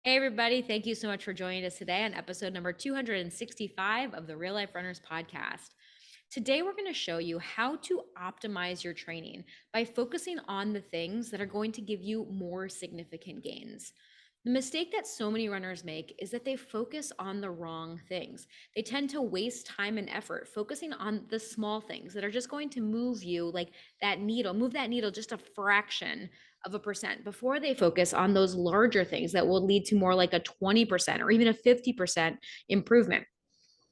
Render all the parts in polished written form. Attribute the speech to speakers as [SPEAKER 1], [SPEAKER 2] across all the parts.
[SPEAKER 1] Hey, everybody. Thank you so much for joining us today on episode number 265 of the Real Life Runners podcast. Today, we're going to show you how to optimize your training by focusing on the things that are going to give you more significant gains. The mistake that so many runners make is that they focus on the wrong things. They tend to waste time and effort focusing on the small things that are just going to move you like move that needle just a fraction of a percent before they focus on those larger things that will lead to more like a 20% or even a 50% improvement.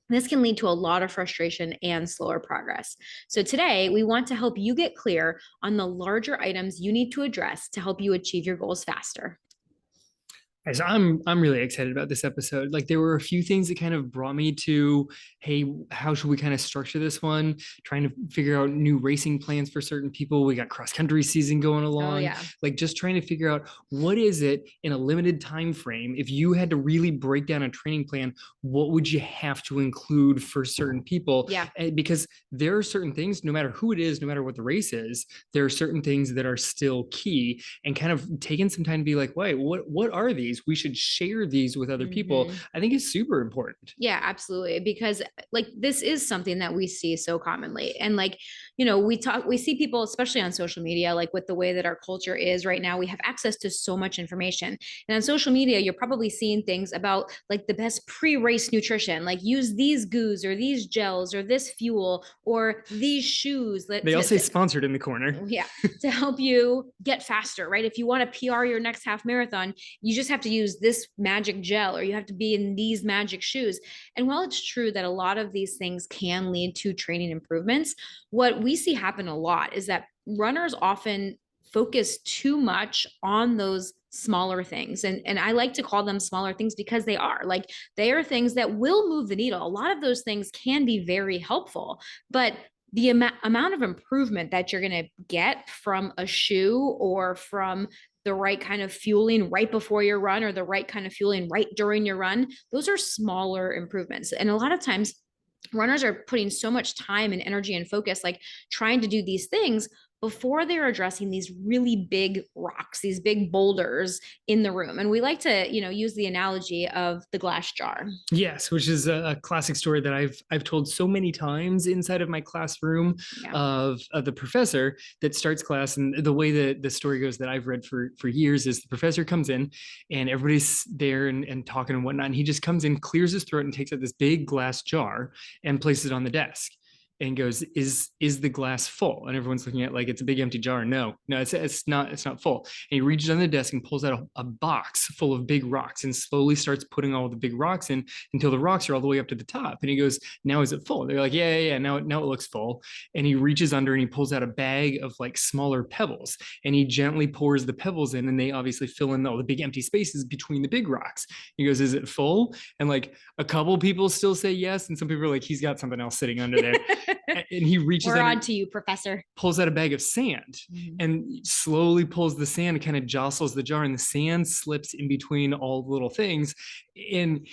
[SPEAKER 1] This can lead to a lot of frustration and slower progress. So, today we want to help you get clear on the larger items you need to address to help you achieve your goals faster.
[SPEAKER 2] Guys, I'm really excited about this episode. Like there were a few things that kind of brought me to, hey, how should we kind of structure this one? Trying to figure out new racing plans for certain people. We got cross country season going
[SPEAKER 1] Oh,
[SPEAKER 2] along.
[SPEAKER 1] yeah.
[SPEAKER 2] Like just trying to figure out what is it in a limited time frame. If you had to really break down a training plan, what would you have to include for certain people?
[SPEAKER 1] Yeah.
[SPEAKER 2] Because there are certain things, no matter who it is, no matter what the race is, there are certain things that are still key. And kind of taking some time to be like, wait, what are these? We should share these with other people.
[SPEAKER 1] Mm-hmm.
[SPEAKER 2] I think is super important.
[SPEAKER 1] Yeah, absolutely. Because like this is something that we see so commonly. And like, we see people, especially on social media, like with the way that our culture is right now, we have access to so much information. And on social media, you're probably seeing things about like the best pre-race nutrition, like use these goos or these gels or this fuel or these shoes
[SPEAKER 2] They all say sponsored in the corner.
[SPEAKER 1] yeah, to help you get faster, right? If you want to PR your next half marathon, you just have to use this magic gel or you have to be in these magic shoes. And while it's true that a lot of these things can lead to training improvements, what we see happen a lot is that runners often focus too much on those smaller things. And I like to call them smaller things because they are things that will move the needle. A lot of those things can be very helpful, but the amount of improvement that you're going to get from a shoe or from the right kind of fueling right before your run or the right kind of fueling right during your run, those are smaller improvements. And a lot of times, runners are putting so much time and energy and focus, like trying to do these things before they're addressing these really big rocks, these big boulders in the room. And we like to, use the analogy of the glass jar.
[SPEAKER 2] Yes, which is a classic story that I've told so many times inside of my classroom
[SPEAKER 1] Yeah.
[SPEAKER 2] of the professor that starts class. And the way that the story goes that I've read for years is the professor comes in and everybody's there and talking and whatnot. And he just comes in, clears his throat, and takes out this big glass jar and places it on the desk and goes, is the glass full? And everyone's looking at like it's a big empty jar. No, it's not full. And he reaches under the desk and pulls out a box full of big rocks and slowly starts putting all the big rocks in until the rocks are all the way up to the top. And he goes, now is it full? They're like, yeah. Now it looks full. And he reaches under and he pulls out a bag of like smaller pebbles and he gently pours the pebbles in, and they obviously fill in all the big empty spaces between the big rocks. He goes, is it full? And like a couple people still say yes, and some people are like, he's got something else sitting under there. And he reaches
[SPEAKER 1] We're
[SPEAKER 2] under,
[SPEAKER 1] on to you, Professor.
[SPEAKER 2] pulls out a bag of sand
[SPEAKER 1] Mm-hmm.
[SPEAKER 2] and slowly pulls the sand and kind of jostles the jar, and the sand slips in between all the little things. And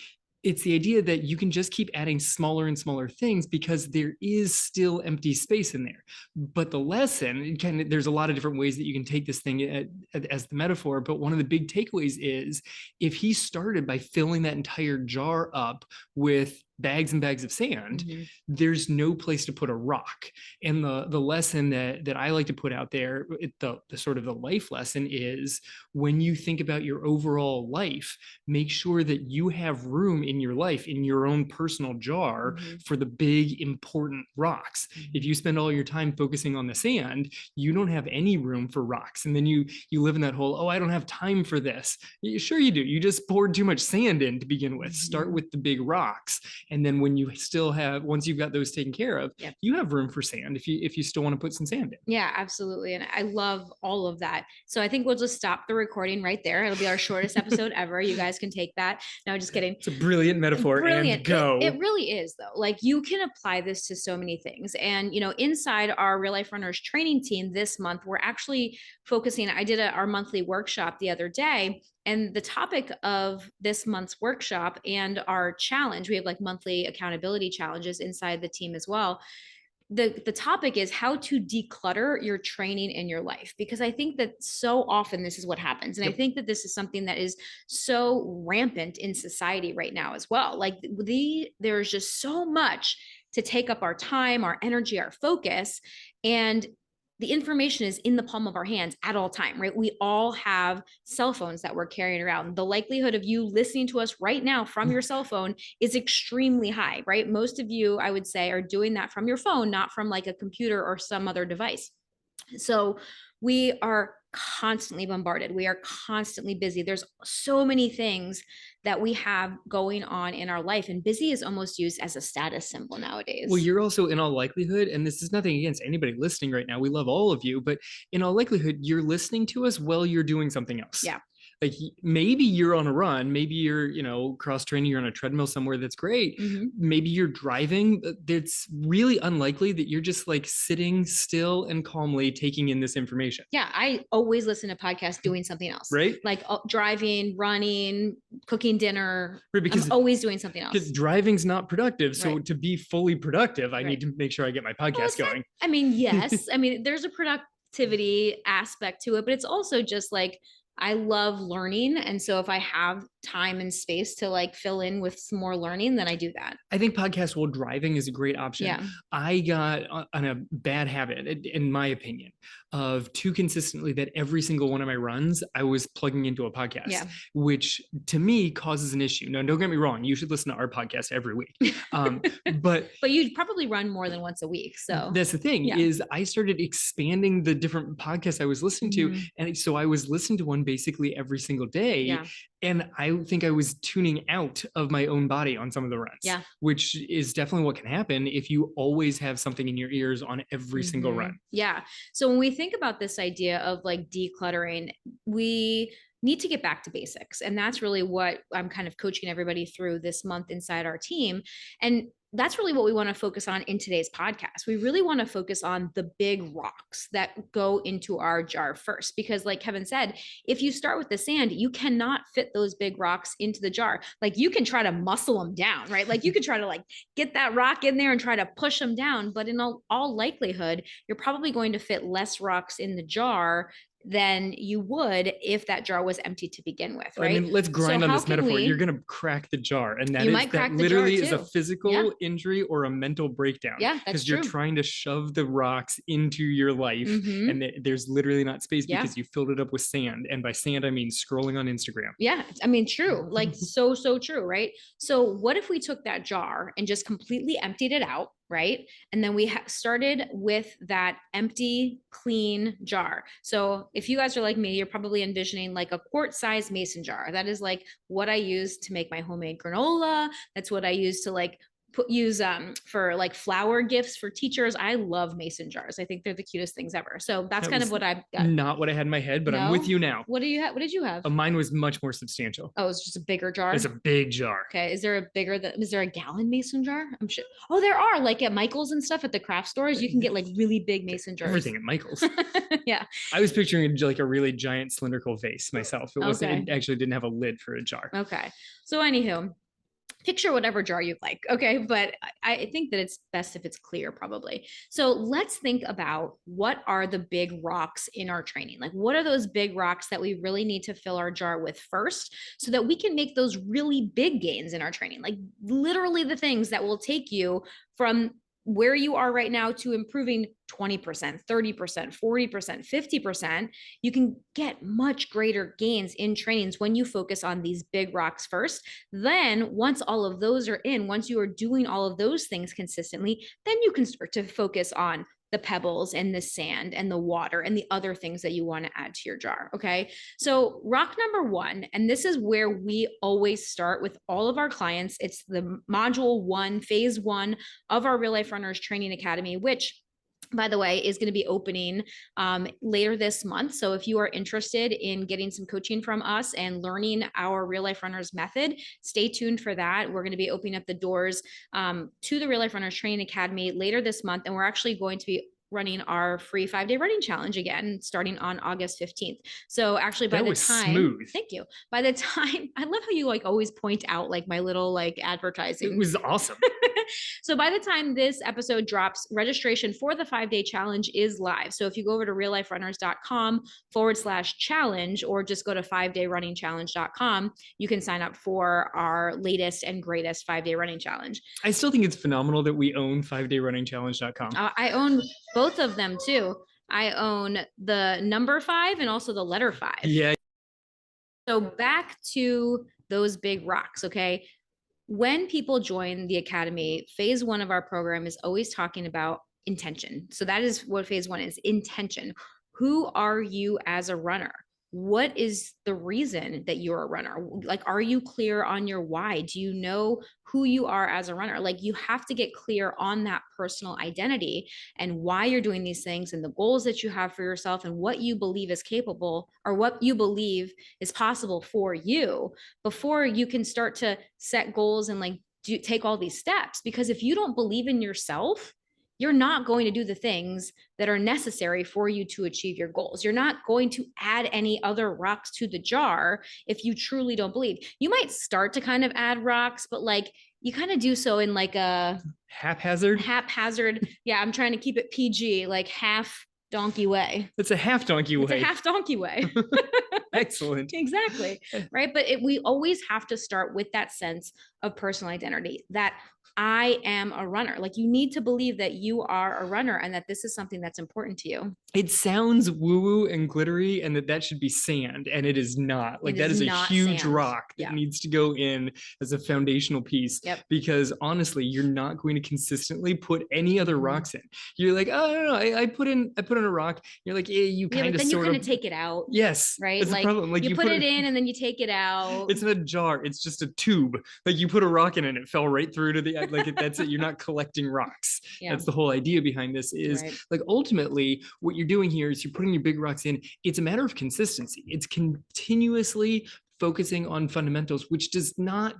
[SPEAKER 2] it's the idea that you can just keep adding smaller and smaller things because there is still empty space in there. But the lesson, kind of, there's a lot of different ways that you can take this thing as the metaphor. But one of the big takeaways is if he started by filling that entire jar up with bags and bags of sand,
[SPEAKER 1] Mm-hmm.
[SPEAKER 2] there's no place to put a rock. And the lesson that I like to put out there, the sort of the life lesson is when you think about your overall life, make sure that you have room in your life, in your own personal jar,
[SPEAKER 1] Mm-hmm.
[SPEAKER 2] for the big important rocks. If you spend all your time focusing on the sand, you don't have any room for rocks. And then you live in that whole, oh, I don't have time for this. Sure you do. You just poured too much sand in to begin with. Start
[SPEAKER 1] Mm-hmm.
[SPEAKER 2] with the big rocks. And then when you still have, once you've got those taken care of,
[SPEAKER 1] Yep.
[SPEAKER 2] you have room for sand if you still want to put some sand in.
[SPEAKER 1] Yeah, absolutely. And I love all of that. So I think we'll just stop the recording right there. It'll be our shortest episode ever. You guys can take that. No, just kidding.
[SPEAKER 2] It's a brilliant metaphor.
[SPEAKER 1] Brilliant.
[SPEAKER 2] And
[SPEAKER 1] It
[SPEAKER 2] go.
[SPEAKER 1] really is, though. Like you can apply this to so many things. And, inside our Real Life Runners training team this month, we're actually focusing. I did our monthly workshop the other day. And the topic of this month's workshop and our challenge, we have like monthly accountability challenges inside the team as well, the topic is how to declutter your training in your life, because I think that so often this is what happens. And I
[SPEAKER 2] Yep.
[SPEAKER 1] think that this is something that is so rampant in society right now as well. Like there's just so much to take up our time, our energy, our focus. And the information is in the palm of our hands at all time, right? We all have cell phones that we're carrying around. The likelihood of you listening to us right now from your cell phone is extremely high, right? Most of you, I would say, are doing that from your phone, not from like a computer or some other device. So we are constantly bombarded. We are constantly busy. There's so many things that we have going on in our life, and busy is almost used as a status symbol nowadays.
[SPEAKER 2] Well, you're also, in all likelihood, and this is nothing against anybody listening right now, we love all of you, but in all likelihood, you're listening to us while you're doing something else.
[SPEAKER 1] Yeah.
[SPEAKER 2] Like maybe you're on a run, maybe you're, cross training, you're on a treadmill somewhere that's great. Maybe you're driving. It's really unlikely that you're just like sitting still and calmly taking in this information.
[SPEAKER 1] Yeah, I always listen to podcasts doing something else.
[SPEAKER 2] Right?
[SPEAKER 1] Like driving, running, cooking dinner.
[SPEAKER 2] Right, because
[SPEAKER 1] I'm always doing something else.
[SPEAKER 2] Because driving's not productive. So
[SPEAKER 1] Right.
[SPEAKER 2] to be fully productive, I
[SPEAKER 1] Right.
[SPEAKER 2] need to make sure I get my
[SPEAKER 1] Well,
[SPEAKER 2] podcast
[SPEAKER 1] it's not-
[SPEAKER 2] going.
[SPEAKER 1] I mean, yes. I mean, there's a productivity aspect to it, but it's also just like I love learning. And so if I have time and space to like fill in with some more learning, then I do that.
[SPEAKER 2] I think podcast while driving is a great option.
[SPEAKER 1] Yeah.
[SPEAKER 2] I got on a bad habit, in my opinion, of too consistently that every single one of my runs, I was plugging into a podcast,
[SPEAKER 1] Yeah.
[SPEAKER 2] which to me causes an issue. Now, don't get me wrong. You should listen to our podcast every week. But
[SPEAKER 1] you'd probably run more than once a week. So
[SPEAKER 2] that's the thing
[SPEAKER 1] Yeah.
[SPEAKER 2] is I started expanding the different podcasts I was listening to.
[SPEAKER 1] Mhm.
[SPEAKER 2] And so I was listening to one basically every single day.
[SPEAKER 1] Yeah.
[SPEAKER 2] And I think I was tuning out of my own body on some of the runs,
[SPEAKER 1] Yeah.
[SPEAKER 2] which is definitely what can happen if you always have something in your ears on every single
[SPEAKER 1] Mhm.
[SPEAKER 2] run.
[SPEAKER 1] Yeah. So when we think about this idea of like decluttering, we need to get back to basics. And that's really what I'm kind of coaching everybody through this month inside our team. And that's really what we want to focus on in today's podcast. We really want to focus on the big rocks that go into our jar first, because like Kevin said, if you start with the sand, you cannot fit those big rocks into the jar. Like you can try to muscle them down, right? Like you could try to like get that rock in there and try to push them down, but in all likelihood, you're probably going to fit less rocks in the jar than you would if that jar was empty to begin with, right?
[SPEAKER 2] I mean, let's grind
[SPEAKER 1] So
[SPEAKER 2] on
[SPEAKER 1] how
[SPEAKER 2] this
[SPEAKER 1] can
[SPEAKER 2] metaphor.
[SPEAKER 1] we-
[SPEAKER 2] You're going to crack the jar. And that
[SPEAKER 1] You
[SPEAKER 2] is
[SPEAKER 1] might crack
[SPEAKER 2] that
[SPEAKER 1] the jar
[SPEAKER 2] literally is a
[SPEAKER 1] too.
[SPEAKER 2] physical
[SPEAKER 1] Yeah.
[SPEAKER 2] injury or a mental breakdown.
[SPEAKER 1] Yeah, that's
[SPEAKER 2] Because you're
[SPEAKER 1] true.
[SPEAKER 2] trying to shove the rocks into your life.
[SPEAKER 1] Mhm.
[SPEAKER 2] And there's literally not space
[SPEAKER 1] Yeah.
[SPEAKER 2] because you filled it up with sand. And by sand, I mean scrolling on Instagram.
[SPEAKER 1] Yeah, I mean, true, like so true, right? So what if we took that jar and just completely emptied it out, right? And then we started with that empty, clean jar. So if you guys are like me, you're probably envisioning like a quart-sized mason jar. That is like what I use to make my homemade granola. That's what I use to like use for like flower gifts for teachers. I love mason jars. I think they're the cutest things ever. So that's
[SPEAKER 2] That
[SPEAKER 1] kind
[SPEAKER 2] was
[SPEAKER 1] of what I've got.
[SPEAKER 2] Not what I had in my head, but I'm with
[SPEAKER 1] No?
[SPEAKER 2] you now.
[SPEAKER 1] What do you have? What did you have?
[SPEAKER 2] Mine was much more substantial.
[SPEAKER 1] Oh, it's just a bigger jar.
[SPEAKER 2] It's a big jar.
[SPEAKER 1] Okay. Is there a gallon mason jar? I'm sure. Oh, there are, like at Michael's and stuff at the craft stores. You can get like really big mason jars.
[SPEAKER 2] Everything at Michael's.
[SPEAKER 1] Yeah.
[SPEAKER 2] I was picturing like a really giant cylindrical vase myself. It wasn't.
[SPEAKER 1] Okay.
[SPEAKER 2] It actually didn't have a lid for a jar.
[SPEAKER 1] Okay. So anywho, picture whatever jar you'd like. Okay. But I think that it's best if it's clear, probably. So let's think about what are the big rocks in our training? Like, what are those big rocks that we really need to fill our jar with first so that we can make those really big gains in our training? Like, literally the things that will take you from where you are right now to improving 20%, 30%, 40%, 50%, you can get much greater gains in trainings when you focus on these big rocks first. Then once all of those are in, once you are doing all of those things consistently, then you can start to focus on the pebbles and the sand and the water and the other things that you want to add to your jar. Okay. So rock number one, and this is where we always start with all of our clients. It's the module 1, phase 1 of our Real Life Runners Training Academy, which, by the way, is going to be opening later this month. So if you are interested in getting some coaching from us and learning our Real Life Runners method, stay tuned for that. We're going to be opening up the doors to the Real Life Runners Training Academy later this month. And we're actually going to be running our free 5-day running challenge again, starting on August 15th. So actually by
[SPEAKER 2] That
[SPEAKER 1] the
[SPEAKER 2] was
[SPEAKER 1] time,
[SPEAKER 2] smooth.
[SPEAKER 1] thank you. By the time, I love how you like always point out like my little like
[SPEAKER 2] It
[SPEAKER 1] advertising.
[SPEAKER 2] was awesome.
[SPEAKER 1] So by the time this episode drops, registration for the 5-day challenge is live. So if you go over to realliferunners.com/challenge, or just go to 5dayrunningchallenge.com, you can sign up for our latest and greatest 5-day running challenge.
[SPEAKER 2] I still think it's phenomenal that we own 5dayrunningchallenge.com.
[SPEAKER 1] I own both of them too. I own the number 5 and also the letter 5.
[SPEAKER 2] Yeah.
[SPEAKER 1] So back to those big rocks, okay? When people join the academy, phase 1 of our program is always talking about intention. So that is what phase 1 is, intention. Who are you as a runner? What is the reason that you're a runner? Like, are you clear on your why? Do you know who you are as a runner? Like, you have to get clear on that personal identity and why you're doing these things and the goals that you have for yourself and what you believe is capable, or what you believe is possible for you, before you can start to set goals and like take all these steps. Because if you don't believe in yourself, you're not going to do the things that are necessary for you to achieve your goals. You're not going to add any other rocks to the jar if you truly don't believe. You might start to kind of add rocks, but like you kind of do so in like a
[SPEAKER 2] haphazard.
[SPEAKER 1] Yeah, I'm trying to keep it PG, like half donkey way.
[SPEAKER 2] It's a half donkey way.
[SPEAKER 1] It's a half donkey way.
[SPEAKER 2] Excellent.
[SPEAKER 1] Exactly. Right. But we always have to start with that sense of personal identity, that I am a runner. Like, you need to believe that you are a runner and that this is something that's important to you.
[SPEAKER 2] It sounds woo-woo and glittery, and that should be sand, and it is not. Like, that is a huge rock that needs to go in as a foundational piece.
[SPEAKER 1] Yep.
[SPEAKER 2] Because honestly, you're not going to consistently put any other rocks in. You're like, oh no, I put in a rock. You're like, yeah, you kind of
[SPEAKER 1] but then you kind of take it out.
[SPEAKER 2] Yes.
[SPEAKER 1] Right.
[SPEAKER 2] It's
[SPEAKER 1] like,
[SPEAKER 2] a problem. Like,
[SPEAKER 1] you put it in and then you take it out.
[SPEAKER 2] It's in a jar. It's just a tube. Like, you put a rock in and it fell right through to the like. That's it. You're not collecting rocks. Yeah. That's the whole idea behind this. Is like, ultimately what you're doing here is you're putting your big rocks in. It's a matter of consistency. It's continuously focusing on fundamentals, which it's not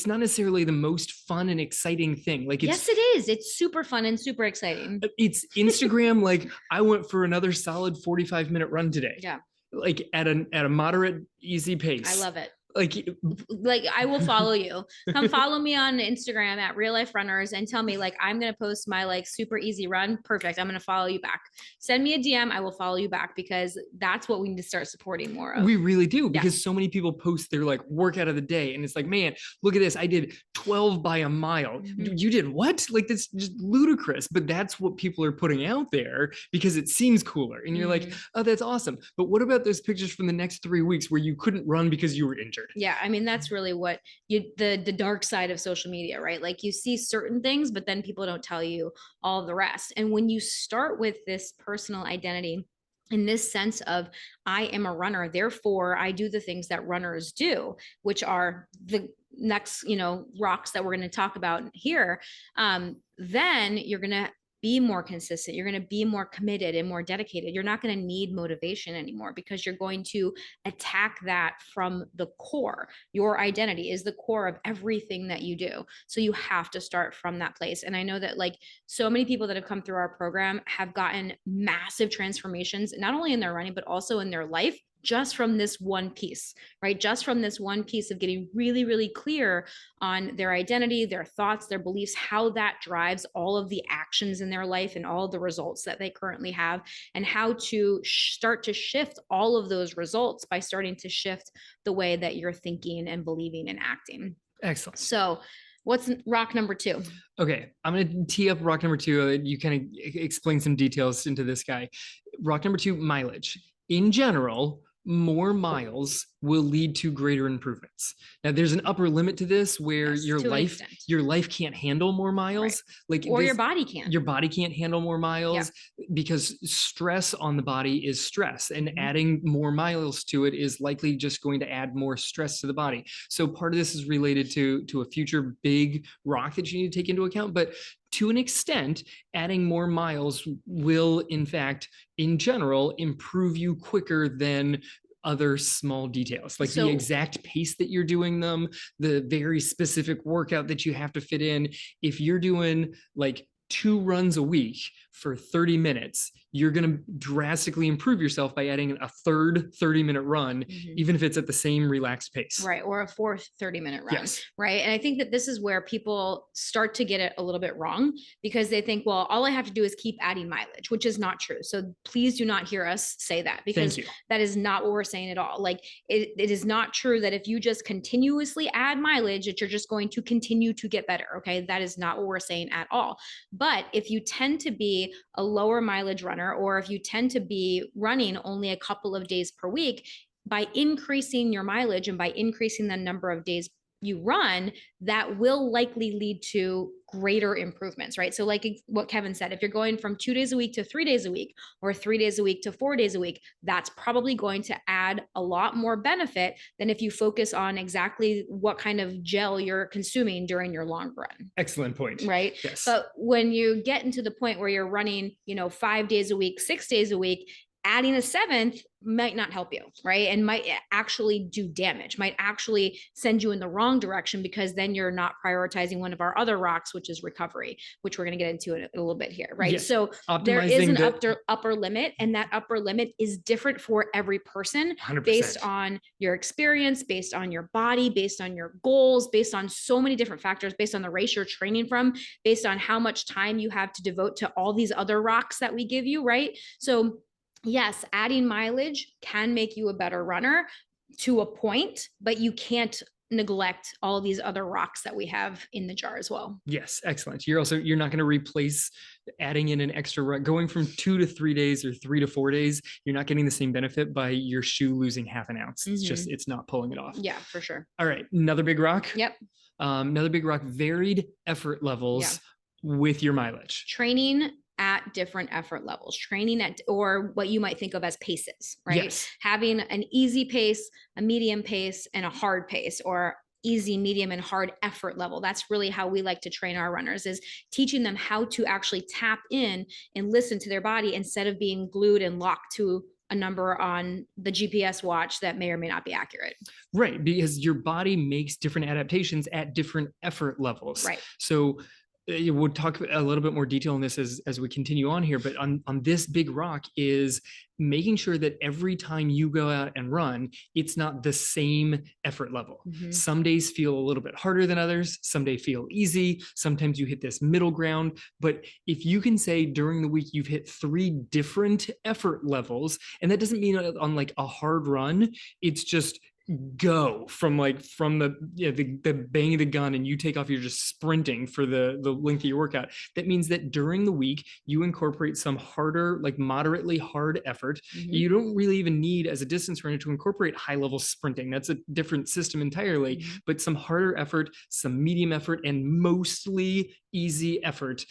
[SPEAKER 2] necessarily the most fun and exciting thing. Like,
[SPEAKER 1] yes, it is. It's super fun and super exciting.
[SPEAKER 2] It's Instagram. Like, I went for another solid 45-minute run today.
[SPEAKER 1] Yeah.
[SPEAKER 2] Like, at a moderate, easy pace.
[SPEAKER 1] I love it.
[SPEAKER 2] Like
[SPEAKER 1] I will follow you. Come follow me on Instagram at Real Life Runners and tell me, like, I'm going to post my like super easy run. Perfect. I'm going to follow you back. Send me a DM. I will follow you back, because that's what we need to start supporting more of.
[SPEAKER 2] We really do, because so many people post their like workout of the day, and it's like, man, look at this. I did 12 by a mile. Mm-hmm. You did what? Like, that's just ludicrous. But that's what people are putting out there because it seems cooler. And you're like, oh, that's awesome. But what about those pictures from the next 3 weeks where you couldn't run because you were injured?
[SPEAKER 1] Yeah, I mean, that's really what the dark side of social media, right? Like, you see certain things, but then people don't tell you all of the rest. And when you start with this personal identity, in this sense of, I am a runner, therefore I do the things that runners do, which are the next, rocks that we're going to talk about here, then you're going to be more consistent. You're going to be more committed and more dedicated. You're not going to need motivation anymore, because you're going to attack that from the core. Your identity is the core of everything that you do. So you have to start from that place. And I know that like so many people that have come through our program have gotten massive transformations, not only in their running, but also in their life, just from this one piece, right? Just from this one piece of getting really, really clear on their identity, their thoughts, their beliefs, how that drives all of the actions in their life and all of the results that they currently have, and how to start to shift all of those results by starting to shift the way that you're thinking and believing and acting.
[SPEAKER 2] Excellent.
[SPEAKER 1] So what's rock number 2?
[SPEAKER 2] Okay, I'm going to tee up rock number 2. You kind of explain some details into this guy. Rock number 2, mileage. In general, more miles will lead to greater improvements. Now, there's an upper limit to this where your life can't handle more miles. Right. Like,
[SPEAKER 1] your body can't.
[SPEAKER 2] Your body can't handle more miles because stress on the body is stress, and adding more miles to it is likely just going to add more stress to the body. So part of this is related to a future big rock that you need to take into account, but to an extent, adding more miles will, in fact, in general, improve you quicker than other small details, like the exact pace that you're doing them, the very specific workout that you have to fit in. If you're doing like 2 runs a week for 30 minutes, you're going to drastically improve yourself by adding a third 30-minute run, even if it's at the same relaxed pace.
[SPEAKER 1] Right. Or a fourth 30-minute run.
[SPEAKER 2] Yes.
[SPEAKER 1] Right. And I think that this is where people start to get it a little bit wrong, because they think, well, all I have to do is keep adding mileage, which is not true. So please do not hear us say that, because that is not what we're saying at all. Like it is not true that if you just continuously add mileage, that you're just going to continue to get better. Okay. That is not what we're saying at all. But if you tend to be a lower mileage runner, or if you tend to be running only a couple of days per week, by increasing your mileage and by increasing the number of days you run, that will likely lead to greater improvements, right? So like what Kevin said, if you're going from 2 days a week to 3 days a week, or 3 days a week to 4 days a week, that's probably going to add a lot more benefit than if you focus on exactly what kind of gel you're consuming during your long run.
[SPEAKER 2] Excellent point.
[SPEAKER 1] Right.
[SPEAKER 2] Yes.
[SPEAKER 1] But when you get into the point where you're running, 5 days a week, 6 days a week, adding a 7th might not help you, right? And might actually do damage, might actually send you in the wrong direction, because then you're not prioritizing one of our other rocks, which is recovery, which we're going to get into in a little bit here, right?
[SPEAKER 2] Yes.
[SPEAKER 1] So there is an upper limit, and that upper limit is different for every person
[SPEAKER 2] 100%.
[SPEAKER 1] Based on your experience, based on your body, based on your goals, based on so many different factors, based on the race you're training from, based on how much time you have to devote to all these other rocks that we give you, right? So yes, adding mileage can make you a better runner to a point, but you can't neglect all of these other rocks that we have in the jar as well.
[SPEAKER 2] Yes, excellent. You're not going to replace adding in an extra run. Going from 2 to 3 days or 3 to 4 days, you're not getting the same benefit by your shoe losing half an ounce. It's just, it's not pulling it off.
[SPEAKER 1] Yeah, for sure.
[SPEAKER 2] All right, another big rock.
[SPEAKER 1] Yep.
[SPEAKER 2] Another big rock, varied effort levels with your mileage.
[SPEAKER 1] Training at different effort levels, training at, or what you might think of as paces, right?
[SPEAKER 2] Yes.
[SPEAKER 1] Having an easy pace, a medium pace, and a hard pace, or easy, medium, and hard effort level. That's really how we like to train our runners, is teaching them how to actually tap in and listen to their body instead of being glued and locked to a number on the GPS watch that may or may not be accurate.
[SPEAKER 2] Right, because your body makes different adaptations at different effort levels.
[SPEAKER 1] Right.
[SPEAKER 2] So we'll talk a little bit more detail on this as we continue on here, but on this big rock is making sure that every time you go out and run, it's not the same effort level. Some days feel a little bit harder than others. Some days feel easy. Sometimes you hit this middle ground. But if you can say during the week, you've hit 3 different effort levels, and that doesn't mean on like a hard run, it's just go from the bang of the gun and you take off, you're just sprinting for the length of your workout. That means that during the week you incorporate some harder, like moderately hard effort. You don't really even need, as a distance runner, to incorporate high level sprinting. That's a different system entirely. But some harder effort, some medium effort, and mostly easy effort,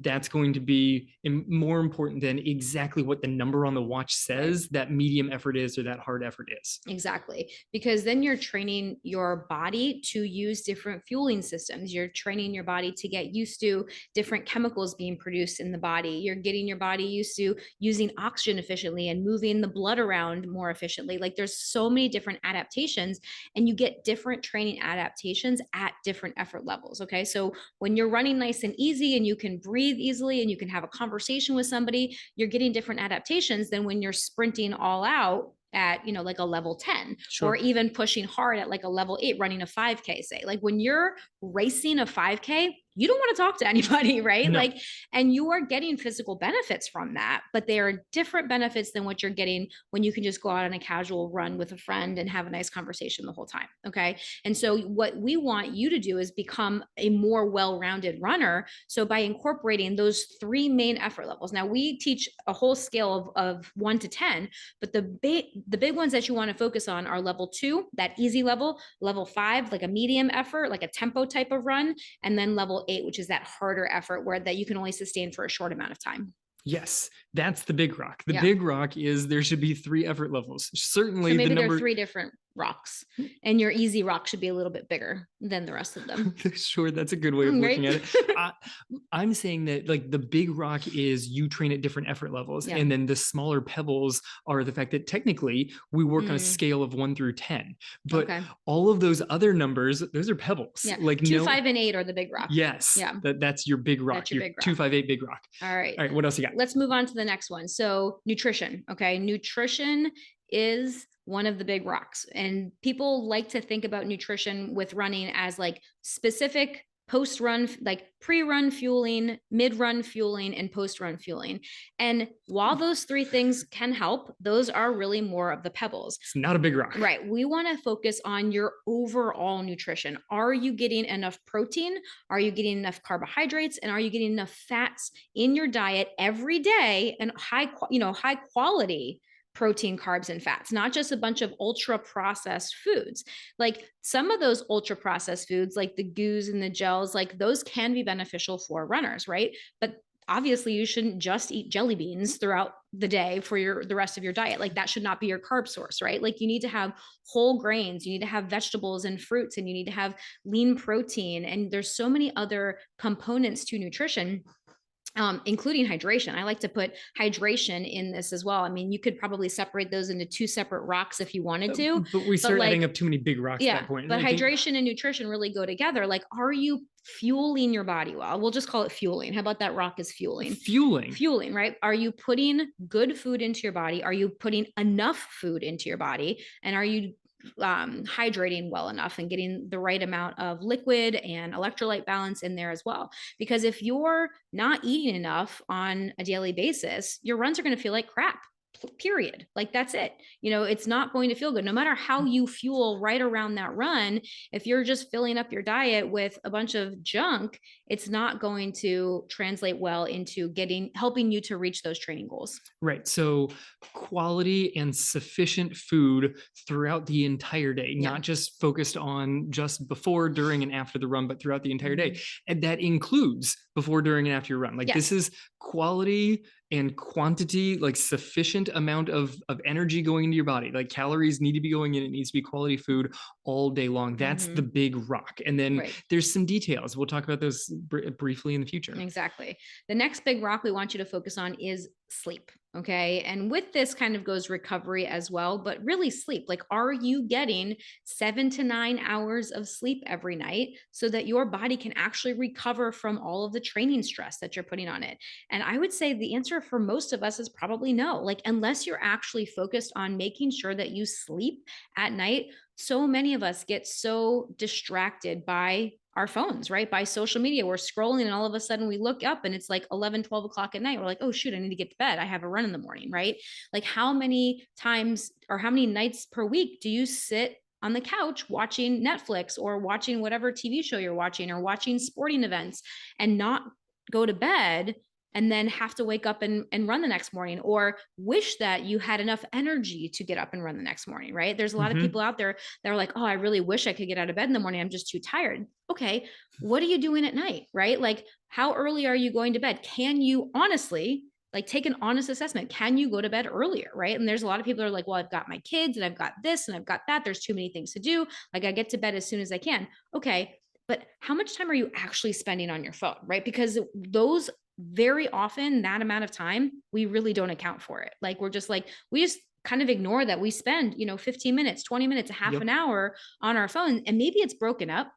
[SPEAKER 2] that's going to be more important than exactly what the number on the watch says that medium effort is or that hard effort is.
[SPEAKER 1] Exactly. Because then you're training your body to use different fueling systems. You're training your body to get used to different chemicals being produced in the body. You're getting your body used to using oxygen efficiently and moving the blood around more efficiently. Like there's so many different adaptations, and you get different training adaptations at different effort levels. Okay. So when you're running nice and easy and you can breathe easily and you can have a conversation with somebody, you're getting different adaptations than when you're sprinting all out at, like a level 10, or even pushing hard at like a level 8, running a 5K, say. Like when you're racing a 5K, you don't want to talk to anybody, right?
[SPEAKER 2] No.
[SPEAKER 1] And you are getting physical benefits from that, but they are different benefits than what you're getting when you can just go out on a casual run with a friend and have a nice conversation the whole time. Okay. And so what we want you to do is become a more well-rounded runner. So by incorporating those 3 main effort levels, now we teach a whole scale of 1 to 10, but the big ones that you want to focus on are level 2, that easy level, level 5, like a medium effort, like a tempo type of run, and then level 8, which is that harder effort that you can only sustain for a short amount of time.
[SPEAKER 2] Yes, that's the big rock. The big rock is there should be 3 effort levels. Certainly,
[SPEAKER 1] so maybe there are 3 different rocks, and your easy rock should be a little bit bigger than the rest of them.
[SPEAKER 2] Sure, that's a good way of
[SPEAKER 1] Right?
[SPEAKER 2] looking at it. I'm saying that like the big rock is you train at different effort levels,
[SPEAKER 1] Yeah.
[SPEAKER 2] and then the smaller pebbles are the fact that technically we work on a
[SPEAKER 1] Mm.
[SPEAKER 2] scale of 1 through 10, but
[SPEAKER 1] Okay.
[SPEAKER 2] all of those other numbers, those are pebbles.
[SPEAKER 1] Yeah.
[SPEAKER 2] Like
[SPEAKER 1] 2,
[SPEAKER 2] no,
[SPEAKER 1] 5, and 8 are the big rock.
[SPEAKER 2] yes,
[SPEAKER 1] Yeah.
[SPEAKER 2] that's your big rock,
[SPEAKER 1] That's your
[SPEAKER 2] your
[SPEAKER 1] big rock.
[SPEAKER 2] 2, 5, 8 big rock.
[SPEAKER 1] All right.
[SPEAKER 2] All right, what else you got?
[SPEAKER 1] Let's move on to the next one. So nutrition. Okay. Nutrition is one of the big rocks. And people like to think about nutrition with running as like specific post-run, like pre-run fueling, mid-run fueling, and post-run fueling. And while those three things can help, those are really more of the pebbles.
[SPEAKER 2] It's not a big rock.
[SPEAKER 1] Right. We want to focus on your overall nutrition. Are you getting enough protein? Are you getting enough carbohydrates? And are you getting enough fats in your diet every day, and high quality protein, carbs, and fats, not just a bunch of ultra processed foods. Like some of those ultra processed foods, like the goos and the gels, like those can be beneficial for runners, right? But obviously you shouldn't just eat jelly beans throughout the day for the rest of your diet. Like that should not be your carb source, right? Like you need to have whole grains, you need to have vegetables and fruits, and you need to have lean protein. And there's so many other components to nutrition, including hydration. I like to put hydration in this as well. I mean, you could probably separate those into two separate rocks if you wanted to.
[SPEAKER 2] But we start adding up too many big rocks at that point.
[SPEAKER 1] But hydration and nutrition really go together. Like, are you fueling your body well? We'll just call it fueling. How about that rock is fueling? Fueling, right? Are you putting good food into your body? Are you putting enough food into your body? And are you hydrating well enough and getting the right amount of liquid and electrolyte balance in there as well? Because if you're not eating enough on a daily basis, your runs are going to feel like crap. Period. Like that's it. It's not going to feel good. No matter how you fuel right around that run, if you're just filling up your diet with a bunch of junk, it's not going to translate well into helping you to reach those training goals.
[SPEAKER 2] Right. So quality and sufficient food throughout the entire day, not just focused on just before, during, and after the run, but throughout the entire day. And that includes before, during, and after your run. Like this is quality and quantity, like sufficient amount of energy going into your body. Like calories need to be going in. It needs to be quality food all day long. That's the big rock. And then there's some details. We'll talk about those briefly in the future.
[SPEAKER 1] Exactly. The next big rock we want you to focus on is sleep. Okay. And with this kind of goes recovery as well, but really sleep. Like, are you getting 7 to 9 hours of sleep every night so that your body can actually recover from all of the training stress that you're putting on it? And I would say the answer for most of us is probably no. Like, unless you're actually focused on making sure that you sleep at night, so many of us get so distracted by our phones, right? By social media. We're scrolling and all of a sudden we look up and it's like 11, 12 o'clock at night. We're like, oh shoot, I need to get to bed. I have a run in the morning, right? Like how many times or how many nights per week do you sit on the couch watching Netflix or watching whatever TV show you're watching or watching sporting events and not go to bed and then have to wake up and run the next morning, or wish that you had enough energy to get up and run the next morning, right? There's a lot of people out there that are like, oh, I really wish I could get out of bed in the morning. I'm just too tired. Okay. What are you doing at night, right? Like how early are you going to bed? Can you honestly take an honest assessment? Can you go to bed earlier, right? And there's a lot of people that are like, well, I've got my kids and I've got this and I've got that. There's too many things to do. Like I get to bed as soon as I can. Okay. But how much time are you actually spending on your phone, right? Because those very often, that amount of time, we really don't account for it. Like we just kind of ignore that we spend, 15 minutes, 20 minutes, a half an hour on our phone. And maybe it's broken up.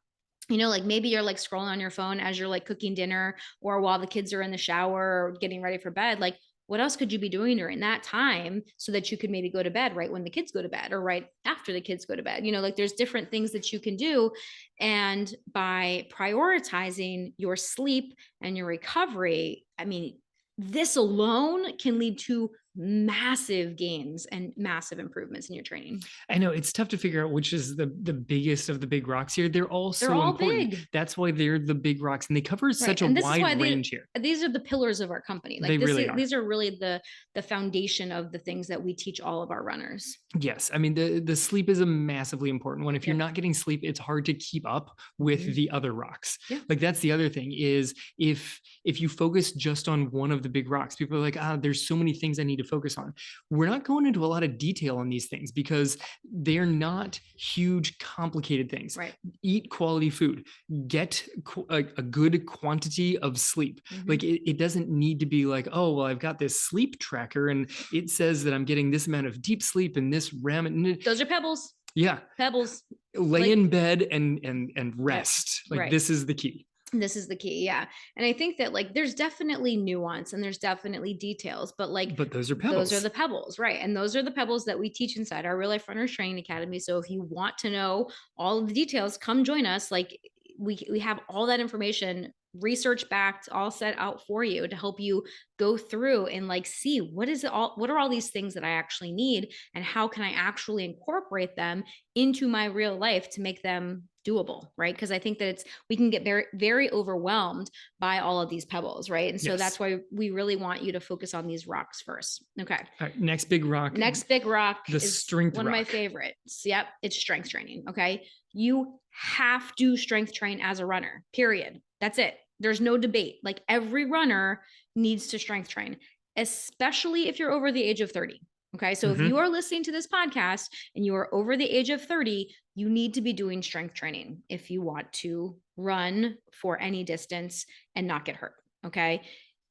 [SPEAKER 1] Like maybe you're like scrolling on your phone as you're like cooking dinner or while the kids are in the shower or getting ready for bed. Like what else could you be doing during that time so that you could maybe go to bed right when the kids go to bed or right after the kids go to bed? Like there's different things that you can do. And by prioritizing your sleep and your recovery, I mean, this alone can lead to massive gains and massive improvements in your training.
[SPEAKER 2] I know it's tough to figure out which is the biggest of the big rocks here. They're all important.
[SPEAKER 1] Big.
[SPEAKER 2] That's why they're the big rocks, and they cover such a wide range here.
[SPEAKER 1] These are the pillars of our company. Like these are really the foundation of the things that we teach all of our runners.
[SPEAKER 2] Yes, I mean the sleep is a massively important one. If you're not getting sleep, it's hard to keep up with the other rocks. Like that's the other thing is if you focus just on one of the big rocks, people are like, there's so many things I need to focus on. We're not going into a lot of detail on these things because they're not huge, complicated things.
[SPEAKER 1] Right.
[SPEAKER 2] Eat quality food, get a good quantity of sleep. Like it doesn't need to be like, oh, well, I've got this sleep tracker and it says that I'm getting this amount of deep sleep and this REM.
[SPEAKER 1] Those are pebbles.
[SPEAKER 2] Yeah.
[SPEAKER 1] Pebbles.
[SPEAKER 2] Lay in bed and rest. Like
[SPEAKER 1] right.
[SPEAKER 2] this is the key.
[SPEAKER 1] This is the key. Yeah. And I think that like there's definitely nuance and there's definitely details, but
[SPEAKER 2] those are pebbles.
[SPEAKER 1] Those are the pebbles, right? And those are the pebbles that we teach inside our Real Life Runners Training Academy. So if you want to know all of the details, come join us. Like we have all that information research backed, all set out for you to help you go through and like see what are all these things that I actually need and how can I actually incorporate them into my real life to make them doable, right? Because I think that we can get very, very overwhelmed by all of these pebbles, right? And so that's why we really want you to focus on these rocks first. Okay.
[SPEAKER 2] All right, next big rock.
[SPEAKER 1] Next big rock
[SPEAKER 2] the
[SPEAKER 1] is
[SPEAKER 2] strength
[SPEAKER 1] one
[SPEAKER 2] rock.
[SPEAKER 1] of my favorites. Yep, it's strength training. Okay. You have to strength train as a runner, period. That's it. There's no debate. Like every runner needs to strength train, especially if you're over the age of 30. Okay. So if you are listening to this podcast and you are over the age of 30, you need to be doing strength training if you want to run for any distance and not get hurt. Okay.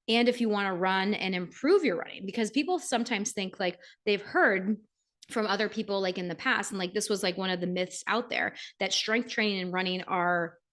[SPEAKER 1] And if you want to run and improve your running, because people sometimes think like they've heard from other people like in the past, and like this was like one of the myths out there, that strength training and running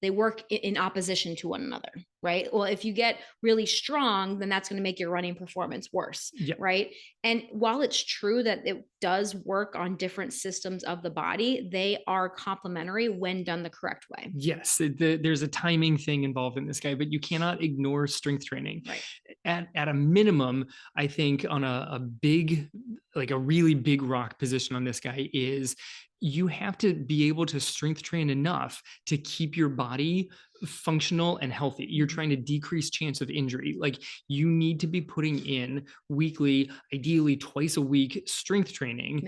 [SPEAKER 1] they work in opposition to one another, right? Well, if you get really strong, then that's going to make your running performance worse, right? And while it's true that it does work on different systems of the body, they are complementary when done the correct way.
[SPEAKER 2] Yes, there's a timing thing involved in this guy, but you cannot ignore strength training.
[SPEAKER 1] Right.
[SPEAKER 2] At a minimum, I think on a big, like a really big rock position on this guy is you have to be able to strength train enough to keep your body functional and healthy. You're trying to decrease chance of injury. Like you need to be putting in weekly, ideally twice a week strength training,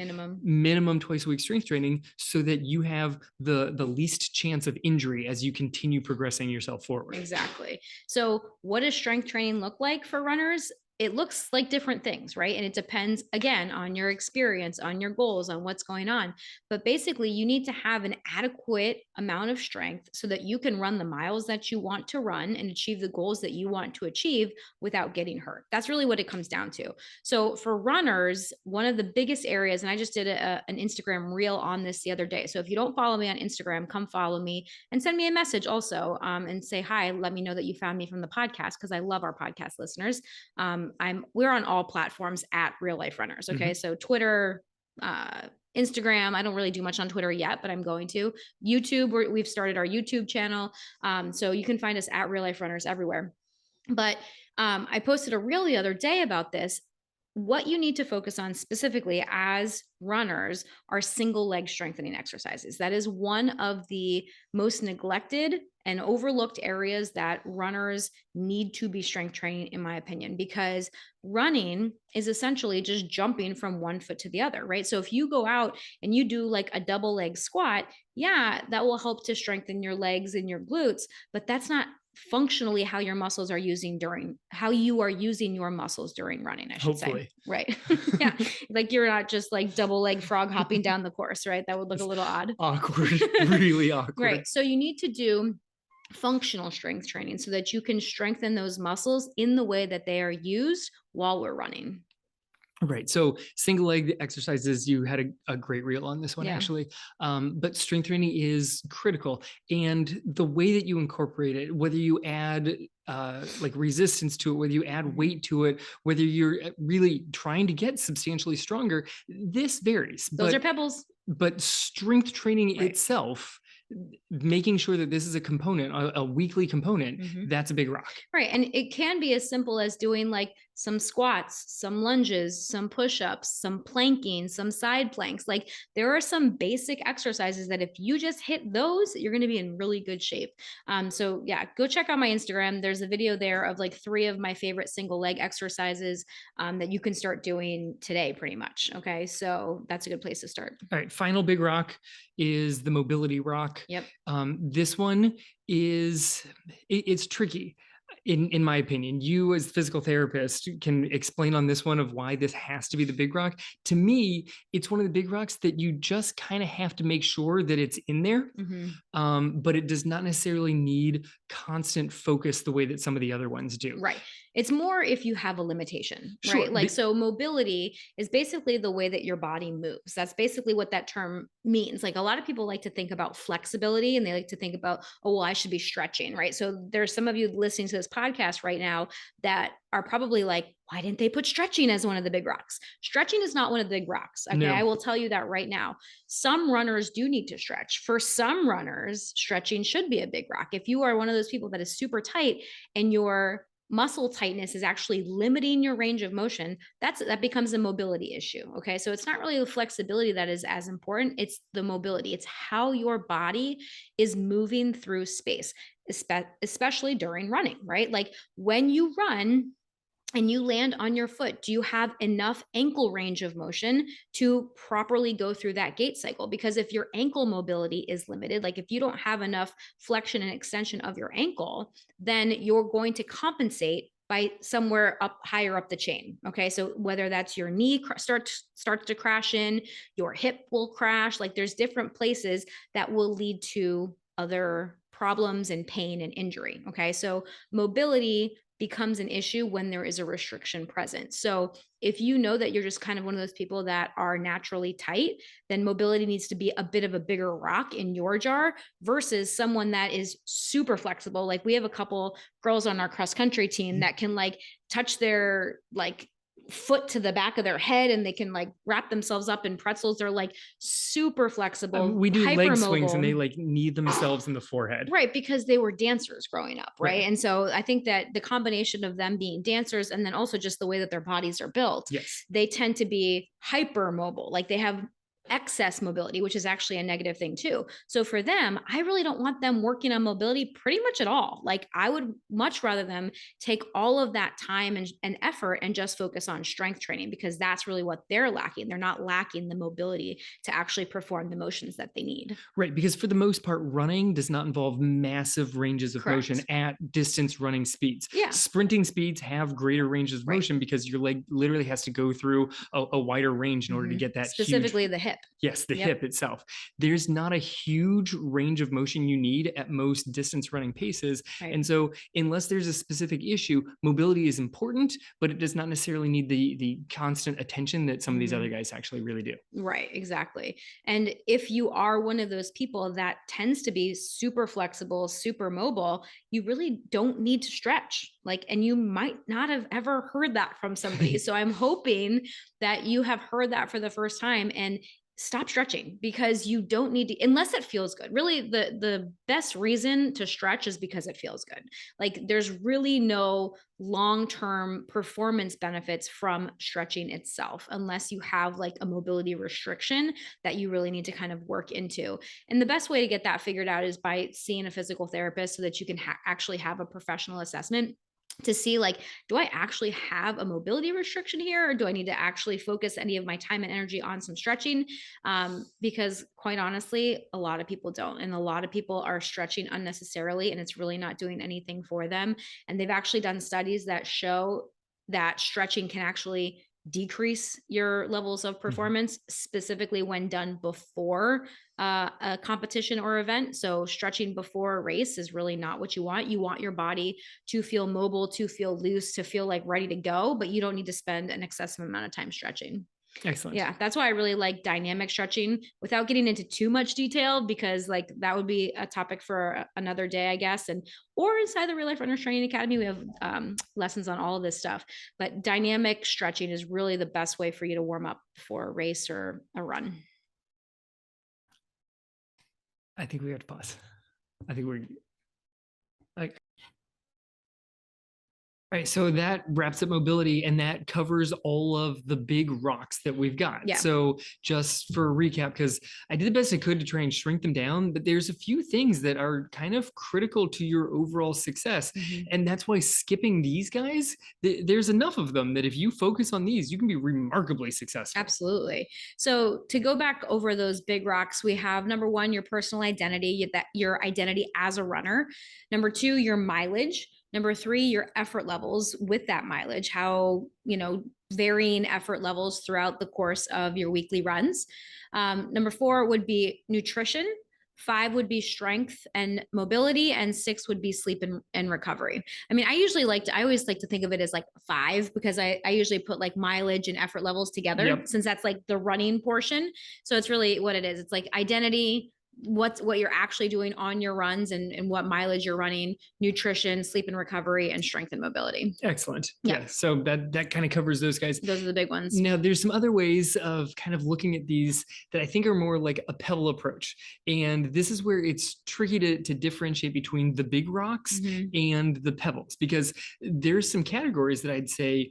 [SPEAKER 2] minimum twice a week strength training, so that you have the least chance of injury as you continue progressing yourself forward.
[SPEAKER 1] Exactly. So what does strength training look like for runners? It looks like different things, right? And it depends, again, on your experience, on your goals, on what's going on. But basically, you need to have an adequate amount of strength so that you can run the miles that you want to run and achieve the goals that you want to achieve without getting hurt. That's really what it comes down to. So for runners, one of the biggest areas, and I just did an Instagram reel on this the other day. So if you don't follow me on Instagram, come follow me and send me a message also and say hi. Let me know that you found me from the podcast because I love our podcast listeners. We're on all platforms at Real Life Runners. Okay. So Twitter, Instagram. I don't really do much on Twitter yet, but I'm going to. YouTube, we've started our YouTube channel. So you can find us at Real Life Runners everywhere. But I posted a reel the other day about this. What you need to focus on specifically as runners are single leg strengthening exercises. That is one of the most neglected and overlooked areas that runners need to be strength training, in my opinion, because running is essentially just jumping from one foot to the other, right? So if you go out and you do like a double leg squat, yeah, that will help to strengthen your legs and your glutes, but that's not functionally how your muscles are how you are using your muscles during running, I should say. Right. Yeah. Like you're not just like double leg frog hopping down the course, right? That would look a little odd.
[SPEAKER 2] Awkward, really awkward.
[SPEAKER 1] Right. So you need to do functional strength training so that you can strengthen those muscles in the way that they are used while we're running.
[SPEAKER 2] Right. So single leg exercises, you had a great reel on this one, actually. But strength training is critical. And the way that you incorporate it, whether you add like resistance to it, whether you add weight to it, whether you're really trying to get substantially stronger, this varies.
[SPEAKER 1] Those are pebbles.
[SPEAKER 2] But strength training itself, making sure that this is a component, a weekly component, that's a big rock. Right.
[SPEAKER 1] And it can be as simple as doing like some squats, some lunges, some push-ups, some planking, some side planks. Like there are some basic exercises that if you just hit those, you're going to be in really good shape. So yeah, go check out my Instagram. There's a video there of like 3 of my favorite single leg exercises that you can start doing today pretty much. Okay. So that's a good place to start.
[SPEAKER 2] All right. Final big rock is the mobility rock.
[SPEAKER 1] Yep.
[SPEAKER 2] This one it's tricky. In my opinion, you as physical therapist can explain on this one of why this has to be the big rock. To me, it's one of the big rocks that you just kind of have to make sure that it's in there.
[SPEAKER 1] Mhm.
[SPEAKER 2] But it does not necessarily need constant focus the way that some of the other ones do.
[SPEAKER 1] Right. It's more if you have a limitation,
[SPEAKER 2] Sure.
[SPEAKER 1] right? Like, so mobility is basically the way that your body moves. That's basically what that term means. Like, a lot of people like to think about flexibility and they like to think about, oh, well, I should be stretching, right? So there's some of you listening to this podcast right now that are probably like, why didn't they put stretching as one of the big rocks? Stretching is not one of the big rocks. Okay.
[SPEAKER 2] No.
[SPEAKER 1] I will tell you that right now. Some runners do need to stretch. For some runners, stretching should be a big rock. If you are one of those people that is super tight and your muscle tightness is actually limiting your range of motion, that becomes a mobility issue. Okay. So it's not really the flexibility that is as important, it's the mobility. It's how your body is moving through space, especially during running, right? Like when you run and you land on your foot, do you have enough ankle range of motion to properly go through that gait cycle? Because if your ankle mobility is limited, like if you don't have enough flexion and extension of your ankle, then you're going to compensate by somewhere up higher up the chain. Okay. So whether that's your knee starts to crash in, your hip will crash, like there's different places that will lead to other problems and pain and injury. Okay. So mobility becomes an issue when there is a restriction present. So if you know that you're just kind of one of those people that are naturally tight, then mobility needs to be a bit of a bigger rock in your jar versus someone that is super flexible. Like we have a couple girls on our cross country team that can like touch their like foot to the back of their head and they can like wrap themselves up in pretzels. They're like super flexible,
[SPEAKER 2] We do leg swings and they
[SPEAKER 1] hypermobile.
[SPEAKER 2] like knee themselves in the forehead.
[SPEAKER 1] Right, because they were dancers growing up, right?
[SPEAKER 2] Right.
[SPEAKER 1] And so I think that the combination of them being dancers and then also just the way that their bodies are built,
[SPEAKER 2] Yes.
[SPEAKER 1] they tend to be hyper mobile. Like they have excess mobility, which is actually a negative thing too. So for them, I really don't want them working on mobility pretty much at all. Like I would much rather them take all of that time and effort and just focus on strength training because that's really what they're lacking. They're not lacking the mobility to actually perform the motions that they need.
[SPEAKER 2] Right, because for the most part, running does not involve massive ranges of motion
[SPEAKER 1] Correct.
[SPEAKER 2] at distance running speeds.
[SPEAKER 1] Yeah.
[SPEAKER 2] Sprinting speeds have greater ranges of
[SPEAKER 1] Right.
[SPEAKER 2] motion because your leg literally has to go through a wider range in order to
[SPEAKER 1] Mhm.
[SPEAKER 2] get that huge.
[SPEAKER 1] Specifically the hip.
[SPEAKER 2] Yes, the
[SPEAKER 1] Yep.
[SPEAKER 2] hip itself. There's not a huge range of motion you need at most distance running paces.
[SPEAKER 1] Right.
[SPEAKER 2] And so, unless there's a specific issue, mobility is important, but it does not necessarily need the constant attention that some of these
[SPEAKER 1] Mhm.
[SPEAKER 2] other guys actually really do.
[SPEAKER 1] Right, exactly. And if you are one of those people that tends to be super flexible, super mobile, you really don't need to stretch. Like, and you might not have ever heard that from somebody. So I'm hoping that you have heard that for the first time and stop stretching because you don't need to unless it feels good. Really the best reason to stretch is because it feels good. Like there's really no long-term performance benefits from stretching itself unless you have like a mobility restriction that you really need to kind of work into. And the best way to get that figured out is by seeing a physical therapist so that you can actually have a professional assessment to see like, do I actually have a mobility restriction here or do I need to actually focus any of my time and energy on some stretching? Because quite honestly, a lot of people don't, and a lot of people are stretching unnecessarily and it's really not doing anything for them. And they've actually done studies that show that stretching can actually decrease your levels of performance, specifically when done before a competition or event. So stretching before a race is really not what you want. You want your body to feel mobile, to feel loose, to feel like ready to go, but you don't need to spend an excessive amount of time stretching.
[SPEAKER 2] Excellent.
[SPEAKER 1] Yeah, that's why I really like dynamic stretching without getting into too much detail because like that would be a topic for another day, I guess. And or inside the Real Life Runners Training Academy, we have lessons on all of this stuff. But dynamic stretching is really the best way for you to warm up for a race or a run.
[SPEAKER 2] I think we have to pause. I think we're like. All right, so that wraps up mobility and that covers all of the big rocks that we've got.
[SPEAKER 1] Yeah.
[SPEAKER 2] So just for a recap, because I did the best I could to try and shrink them down, but there's a few things that are kind of critical to your overall success. And that's why skipping these guys, there's enough of them that if you focus on these, you can be remarkably successful.
[SPEAKER 1] Absolutely. So to go back over those big rocks, we have number one, your personal identity, that your identity as a runner. Number two, your mileage. Number three, your effort levels with that mileage, how, varying effort levels throughout the course of your weekly runs. Number four would be nutrition. Five would be strength and mobility, and six would be sleep and recovery. I mean, I always like to think of it as like five, because I usually put like mileage and effort levels together,
[SPEAKER 2] Yep.
[SPEAKER 1] since that's like the running portion. So it's really what it is. It's like identity, what you're actually doing on your runs, and what mileage you're running, nutrition, sleep and recovery, and strength and mobility.
[SPEAKER 2] Excellent.
[SPEAKER 1] Yeah.
[SPEAKER 2] Yeah. So that kind of covers those guys.
[SPEAKER 1] Those are the big ones.
[SPEAKER 2] Now, there's some other ways of kind of looking at these that I think are more like a pebble approach. And this is where it's tricky to differentiate between the big rocks and the pebbles, because there's some categories that I'd say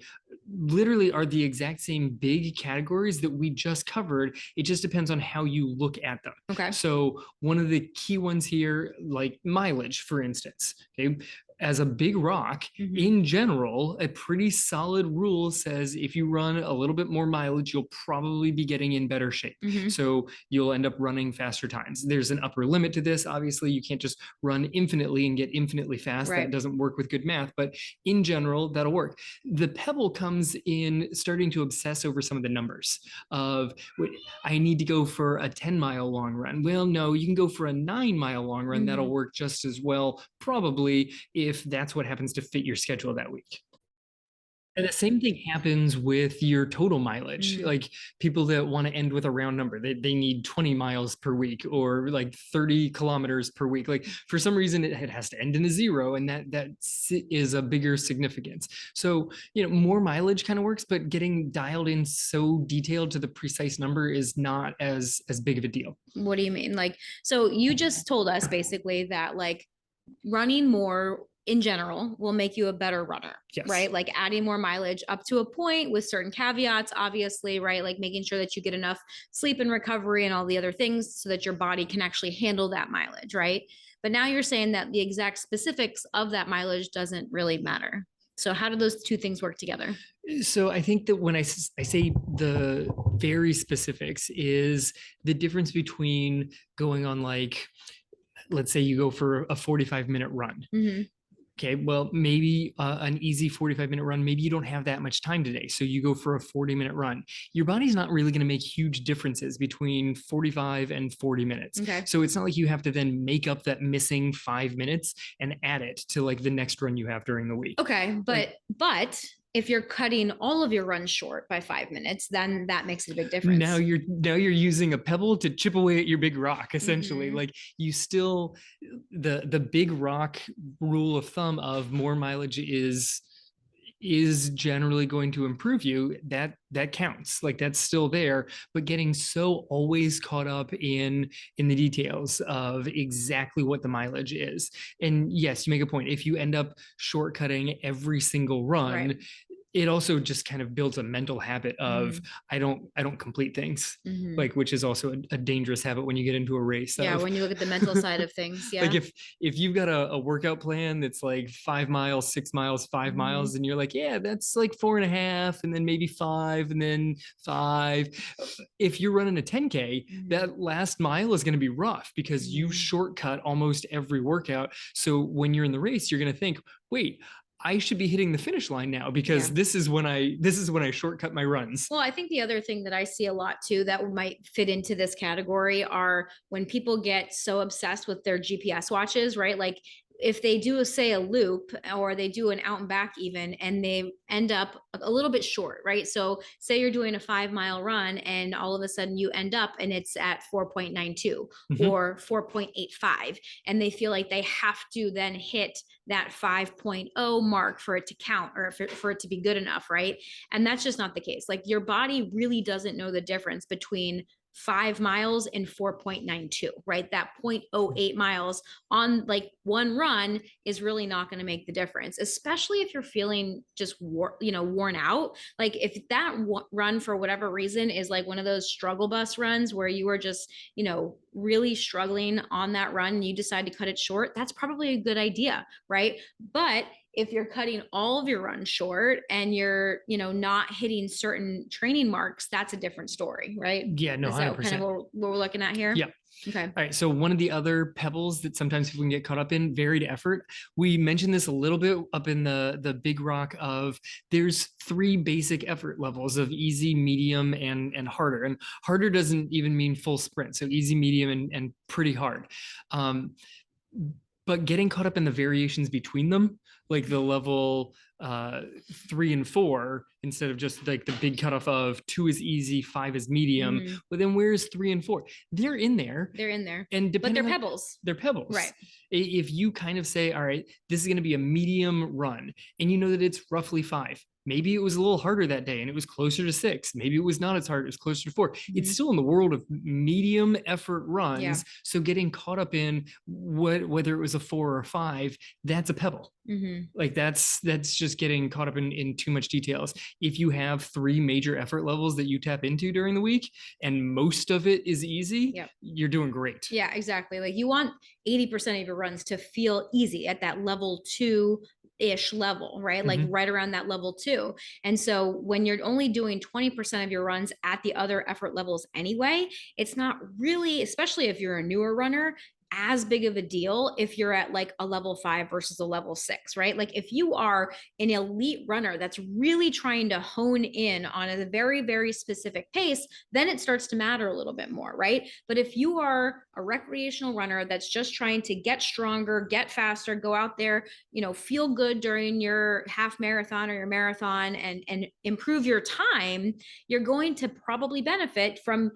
[SPEAKER 2] literally are the exact same big categories that we just covered. It just depends on how you look at them.
[SPEAKER 1] Okay.
[SPEAKER 2] So one of the key ones here, like mileage, for instance, okay, as a big rock, in general, a pretty solid rule says if you run a little bit more mileage, you'll probably be getting in better shape. So you'll end up running faster times. There's an upper limit to this. Obviously, you can't just run infinitely and get infinitely fast.
[SPEAKER 1] Right.
[SPEAKER 2] That doesn't work with good math, but in general, that'll work. The pebble comes in starting to obsess over some of the numbers of, wait, I need to go for a 10-mile long run. Well, no, you can go for a 9-mile long run. That'll work just as well, probably, if that's what happens to fit your schedule that week. And the same thing happens with your total mileage. Like people that want to end with a round number, they need 20 miles per week or like 30 kilometers per week. Like for some reason it has to end in a zero, and that is a bigger significance. So, more mileage kind of works, but getting dialed in so detailed to the precise number is not as big of a deal.
[SPEAKER 1] What do you mean? Like, so you just told us basically that like running more in general will make you a better runner, right? Like adding more mileage up to a point with certain caveats, obviously, right? Like making sure that you get enough sleep and recovery and all the other things so that your body can actually handle that mileage, right? But now you're saying that the exact specifics of that mileage doesn't really matter. So how do those two things work together?
[SPEAKER 2] So I think that when I say the very specifics is the difference between going on, like, let's say you go for a 45-minute run. Okay, well, maybe an easy 45-minute run, maybe you don't have that much time today. So you go for a 40-minute run. Your body's not really going to make huge differences between 45 and 40 minutes.
[SPEAKER 1] Okay.
[SPEAKER 2] So it's not like you have to then make up that missing 5 minutes and add it to like the next run you have during the week.
[SPEAKER 1] Okay, but if you're cutting all of your runs short by 5 minutes, then that makes a big difference.
[SPEAKER 2] Now you're using a pebble to chip away at your big rock, essentially. Like you still, the big rock rule of thumb of more mileage is generally going to improve you. That counts. Like that's still there, but getting so always caught up in the details of exactly what the mileage is. And yes, you make a point. If you end up shortcutting every single run, it also just kind of builds a mental habit of I don't complete things, like, which is also a dangerous habit when you get into a race.
[SPEAKER 1] Yeah, when you look at the mental side of things. Yeah.
[SPEAKER 2] Like if you've got a workout plan that's like 5 miles, 6 miles, 5 miles, and you're like, yeah, that's like 4.5, and then maybe 5, and then 5. If you're running a 10K, that last mile is going to be rough because you shortcut almost every workout. So when you're in the race, you're going to think, wait, I should be hitting the finish line now because this is when I shortcut my runs.
[SPEAKER 1] Well, I think the other thing that I see a lot too that might fit into this category are when people get so obsessed with their GPS watches, right? Like if they do say a loop or they do an out and back even, and they end up a little bit short, right? So say you're doing a 5-mile run and all of a sudden you end up and it's at 4.92 or 4.85, and they feel like they have to then hit that 5.0 mark for it to count or for it to be good enough, right? And that's just not the case. Like your body really doesn't know the difference between 5 miles and 4.92, right? That 0.08 miles on like one run is really not going to make the difference, especially if you're feeling just worn out. Like if that run for whatever reason is like one of those struggle bus runs where you are just, really struggling on that run and you decide to cut it short, that's probably a good idea, right? But if you're cutting all of your runs short and you're, not hitting certain training marks, that's a different story, right?
[SPEAKER 2] Yeah, no, 100%.
[SPEAKER 1] Is that kind of what we're looking at here?
[SPEAKER 2] Yeah.
[SPEAKER 1] Okay.
[SPEAKER 2] All right. So one of the other pebbles that sometimes people can get caught up in, varied effort. We mentioned this a little bit up in the big rock of there's 3 basic effort levels of easy, medium, and harder. And harder doesn't even mean full sprint. So easy, medium, and pretty hard. But getting caught up in the variations between them, like the level 3 and 4, instead of just like the big cutoff of 2 is easy, 5 is medium.
[SPEAKER 1] Mhm.
[SPEAKER 2] But then where's 3 and 4? They're in there.
[SPEAKER 1] They're in there.
[SPEAKER 2] And
[SPEAKER 1] But they're
[SPEAKER 2] depending on,
[SPEAKER 1] pebbles.
[SPEAKER 2] they're pebbles.
[SPEAKER 1] Right.
[SPEAKER 2] If you kind of say, all right, this is going to be a medium run, and you know that it's roughly 5. Maybe it was a little harder that day and it was closer to 6. Maybe it was not as hard, it was closer to 4. It's
[SPEAKER 1] Mhm.
[SPEAKER 2] still in the world of medium effort runs.
[SPEAKER 1] Yeah.
[SPEAKER 2] So getting caught up in whether it was a 4 or a 5, that's a pebble.
[SPEAKER 1] Mhm.
[SPEAKER 2] Like that's just getting caught up in too much details. If you have 3 major effort levels that you tap into during the week and most of it is easy,
[SPEAKER 1] Yep.
[SPEAKER 2] you're doing great.
[SPEAKER 1] Yeah, exactly. Like you want 80% of your runs to feel easy at that level 2-ish level, right? Like
[SPEAKER 2] Mhm.
[SPEAKER 1] right around that level 2. And so when you're only doing 20% of your runs at the other effort levels anyway, it's not really, especially if you're a newer runner, as big of a deal if you're at like a level 5 versus a level 6, right? Like if you are an elite runner that's really trying to hone in on a very, very specific pace, then it starts to matter a little bit more, right? But if you are a recreational runner that's just trying to get stronger, get faster, go out there, feel good during your half marathon or your marathon and improve your time, you're going to probably benefit from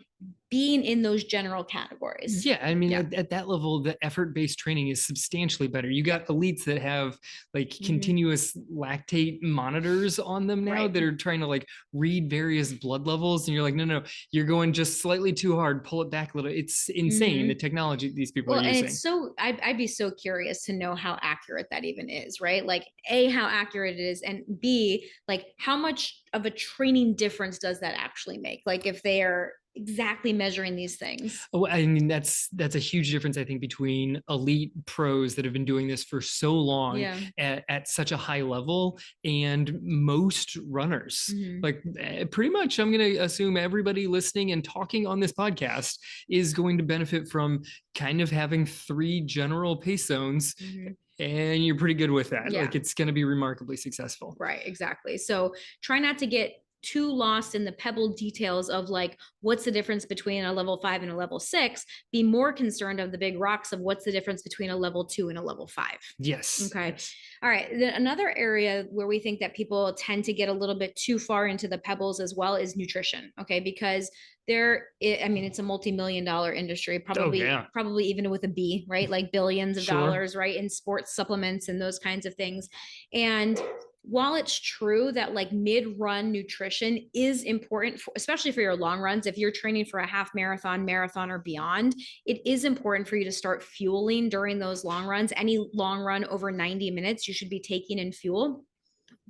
[SPEAKER 1] being in those general categories.
[SPEAKER 2] Yeah, I mean,
[SPEAKER 1] Yeah.
[SPEAKER 2] at that level, the effort-based training is substantially better. You got elites that have like
[SPEAKER 1] Mhm.
[SPEAKER 2] continuous lactate monitors on them now
[SPEAKER 1] Right.
[SPEAKER 2] that are trying to like read various blood levels, and you're like, no, you're going just slightly too hard. Pull it back a little. It's insane
[SPEAKER 1] Mhm.
[SPEAKER 2] the technology these people
[SPEAKER 1] Well,
[SPEAKER 2] are
[SPEAKER 1] and
[SPEAKER 2] using.
[SPEAKER 1] it's so I'd be so curious to know how accurate that even is, right? Like A, how accurate it is, and B, like how much of a training difference does that actually make? Like if they are exactly measuring these things.
[SPEAKER 2] Oh, I mean, that's a huge difference, I think, between elite pros that have been doing this for so long
[SPEAKER 1] Yeah.
[SPEAKER 2] at such a high level and most runners.
[SPEAKER 1] Mhm.
[SPEAKER 2] Like pretty much, I'm going to assume everybody listening and talking on this podcast is going to benefit from kind of having 3 general pace zones,
[SPEAKER 1] Mhm.
[SPEAKER 2] and you're pretty good with that.
[SPEAKER 1] Yeah.
[SPEAKER 2] Like it's going to be remarkably successful.
[SPEAKER 1] Right, exactly. So try not to get too lost in the pebble details of like what's the difference between a level 5 and a level 6. Be more concerned of the big rocks of what's the difference between a level 2 and a level 5.
[SPEAKER 2] Yes.
[SPEAKER 1] Okay.
[SPEAKER 2] Yes.
[SPEAKER 1] All right. Then another area where we think that people tend to get a little bit too far into the pebbles as well is nutrition. Okay. Because it's a multi-million-dollar industry, probably,
[SPEAKER 2] yeah.
[SPEAKER 1] probably even with a B, right? Like billions of
[SPEAKER 2] Sure.
[SPEAKER 1] dollars, right? In sports supplements and those kinds of things. And while it's true that like mid-run nutrition is important, especially for your long runs, if you're training for a half marathon, marathon, or beyond, it is important for you to start fueling during those long runs. Any long run over 90 minutes, you should be taking in fuel.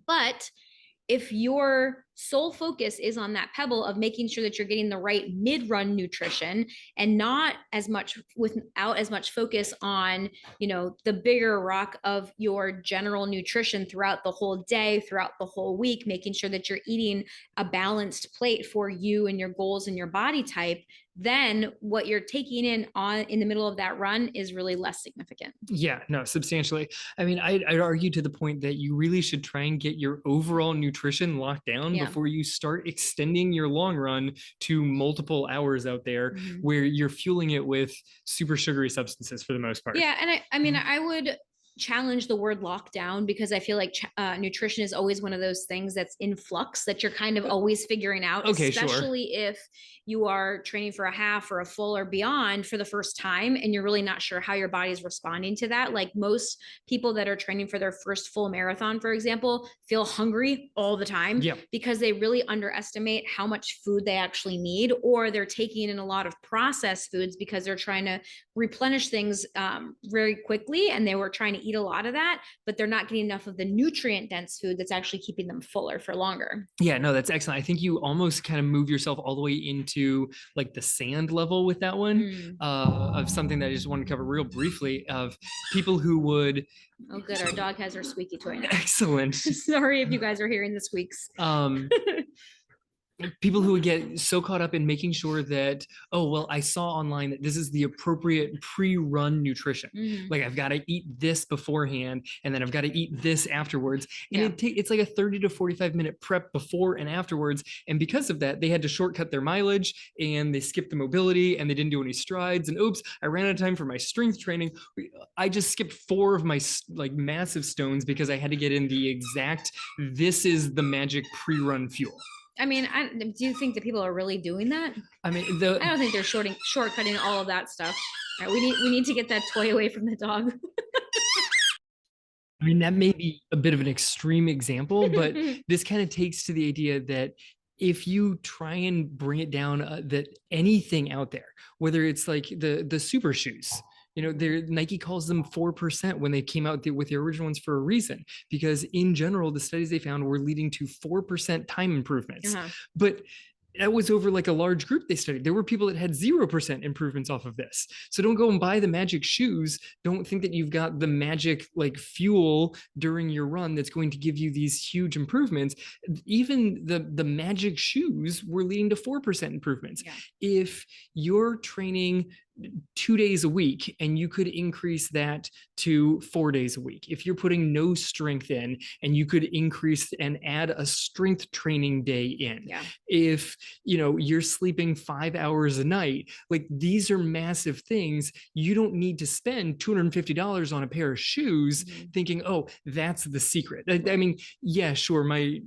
[SPEAKER 1] But if your sole focus is on that pebble of making sure that you're getting the right mid-run nutrition and not as much without as much focus on, the bigger rock of your general nutrition throughout the whole day, throughout the whole week, making sure that you're eating a balanced plate for you and your goals and your body type, then what you're taking in the middle of that run is really less significant.
[SPEAKER 2] Yeah, no, substantially. I mean, I'd argue to the point that you really should try and get your overall nutrition locked down before you start extending your long run to multiple hours out there where you're fueling it with super sugary substances for the most part.
[SPEAKER 1] Yeah. And I mean, I would challenge the word lockdown because I feel like nutrition is always one of those things that's in flux that you're kind of always figuring out,
[SPEAKER 2] Okay, sure.
[SPEAKER 1] especially if you are training for a half or a full or beyond for the first time and you're really not sure how your body's responding to that. Like most people that are training for their first full marathon, for example, feel hungry all the time because they really underestimate how much food they actually need, or they're taking in a lot of processed foods because they're trying to replenish things very quickly, and they were trying to eat a lot of that, but they're not getting enough of the nutrient dense food that's actually keeping them fuller for longer.
[SPEAKER 2] Yeah, no, that's excellent. I think you almost kind of move yourself all the way into like the sand level with that one of something that I just want to cover real briefly of people who would.
[SPEAKER 1] Oh, good. Our dog has her squeaky toy now.
[SPEAKER 2] Excellent.
[SPEAKER 1] Sorry if you guys are hearing the squeaks.
[SPEAKER 2] people who would get so caught up in making sure that, oh, well, I saw online that this is the appropriate pre-run nutrition.
[SPEAKER 1] Mhm.
[SPEAKER 2] Like I've got to eat this beforehand and then I've got to eat this afterwards. And
[SPEAKER 1] Yeah.
[SPEAKER 2] it's like a 30 to 45-minute prep before and afterwards. And because of that, they had to shortcut their mileage and they skipped the mobility and they didn't do any strides. And oops, I ran out of time for my strength training. I just skipped 4 of my like massive stones because I had to get in the exact, this is the magic pre-run fuel.
[SPEAKER 1] I mean, do you think that people are really doing that?
[SPEAKER 2] I mean,
[SPEAKER 1] I don't think they're shortcutting all of that stuff. All right, we need to get that toy away from the dog.
[SPEAKER 2] I mean, that may be a bit of an extreme example, but this kind of takes to the idea that if you try and bring it down, that anything out there, whether it's like the super shoes, you know, Nike calls them 4% when they came out with the original ones for a reason, because in general, the studies they found were leading to 4% time improvements. But that was over like a large group they studied. There were people that had 0% improvements off of this. So don't go and buy the magic shoes. Don't think that you've got the magic like fuel during your run that's going to give you these huge improvements. Even the magic shoes were leading to 4% improvements.
[SPEAKER 1] Yeah.
[SPEAKER 2] If you're training 2 days a week and you could increase that to 4 days a week, if you're putting no strength in and you could increase and add a strength training day in,
[SPEAKER 1] Yeah.
[SPEAKER 2] if you know you're sleeping 5 hours a night, like these are massive things. You don't need to spend $250 on a pair of shoes thinking, oh, that's the secret. I mean, yeah, sure, my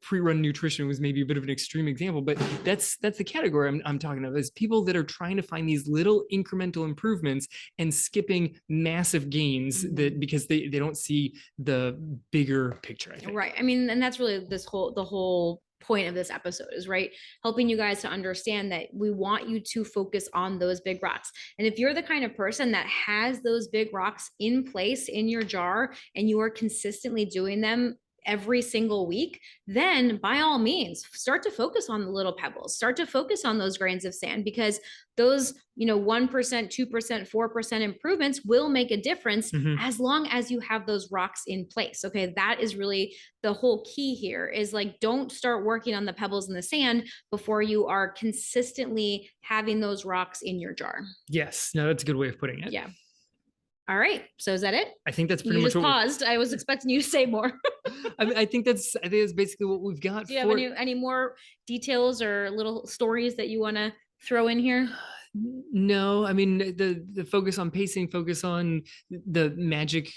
[SPEAKER 2] pre-run nutrition was maybe a bit of an extreme example, but that's the category I'm talking about, is people that are trying to find these little incremental improvements and skipping massive gains that because they don't see the bigger picture, I think.
[SPEAKER 1] Right. I mean, and that's really the whole point of this episode is, right, helping you guys to understand that we want you to focus on those big rocks. And if you're the kind of person that has those big rocks in place in your jar and you are consistently doing them every single week, then by all means start to focus on the little pebbles, start to focus on those grains of sand, because those 1%, 2%, 4% improvements will make a difference as long as you have those rocks in place. Okay, that is really the whole key here, is like, don't start working on the pebbles in the sand before you are consistently having those rocks in your jar.
[SPEAKER 2] Yes, no, that's a good way of putting it.
[SPEAKER 1] Yeah. All right. So is that it?
[SPEAKER 2] I think that's pretty
[SPEAKER 1] you
[SPEAKER 2] much
[SPEAKER 1] just paused. I was expecting you to say more.
[SPEAKER 2] I think that's basically what we've got.
[SPEAKER 1] Do you have any more details or little stories that you want to throw in here?
[SPEAKER 2] No, I mean, the focus on pacing, focus on the magic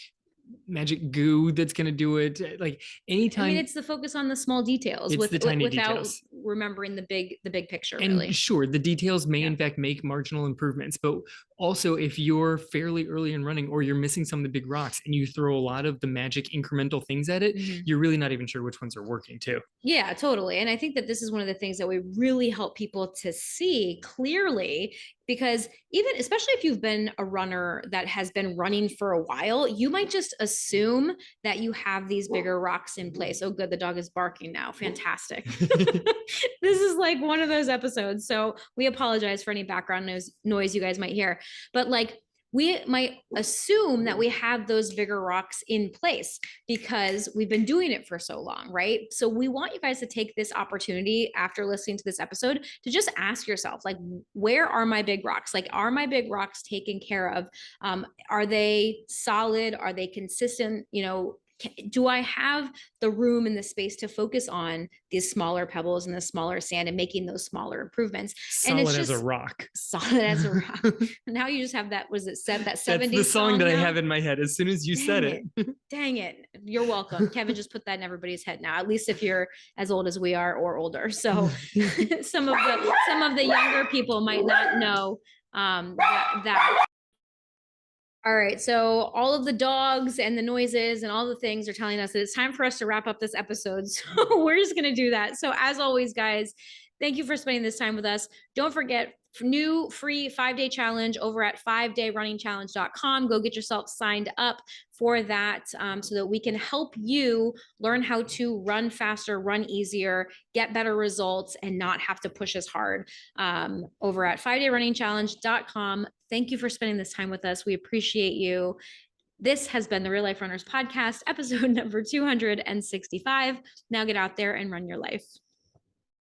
[SPEAKER 2] goo that's going to do it. Like anytime.
[SPEAKER 1] I mean, it's the focus on the small details
[SPEAKER 2] the tiny
[SPEAKER 1] without
[SPEAKER 2] details.
[SPEAKER 1] Remembering the big picture.
[SPEAKER 2] And
[SPEAKER 1] really,
[SPEAKER 2] sure, the details may in fact make marginal improvements, but also if you're fairly early in running or you're missing some of the big rocks and you throw a lot of the magic incremental things at it, you're really not even sure which ones are working too.
[SPEAKER 1] Yeah, totally. And I think that this is one of the things that we really help people to see clearly, because especially if you've been a runner that has been running for a while, you might just assume that you have these bigger rocks in place. Oh, good. The dog is barking now. Fantastic. This is like one of those episodes. So we apologize for any background noise you guys might hear, but like, we might assume that we have those bigger rocks in place because we've been doing it for so long, right? So we want you guys to take this opportunity after listening to this episode to just ask yourself, like, where are my big rocks? Like, are my big rocks taken care of? Are they solid? Are they consistent? Do I have the room and the space to focus on these smaller pebbles and the smaller sand and making those smaller improvements?
[SPEAKER 2] Solid
[SPEAKER 1] and it's
[SPEAKER 2] as
[SPEAKER 1] just
[SPEAKER 2] a rock.
[SPEAKER 1] Solid as a rock. Now you just have that, was it said that 70s?
[SPEAKER 2] That's the song that
[SPEAKER 1] now?
[SPEAKER 2] I have in my head as soon as you said it.
[SPEAKER 1] Dang it. You're welcome. Kevin just put that in everybody's head now, at least if you're as old as we are or older. So some of the younger people might not know that. All right. So all of the dogs and the noises and all the things are telling us that it's time for us to wrap up this episode. So we're just going to do that. So as always, guys, thank you for spending this time with us. Don't forget, new free 5-day challenge over at 5dayrunningchallenge.com. Go get yourself signed up for that so that we can help you learn how to run faster, run easier, get better results, and not have to push as hard over at 5dayrunningchallenge.com. Thank you for spending this time with us. We appreciate you. This has been the Real Life Runners Podcast, episode number 265. Now get out there and run your life.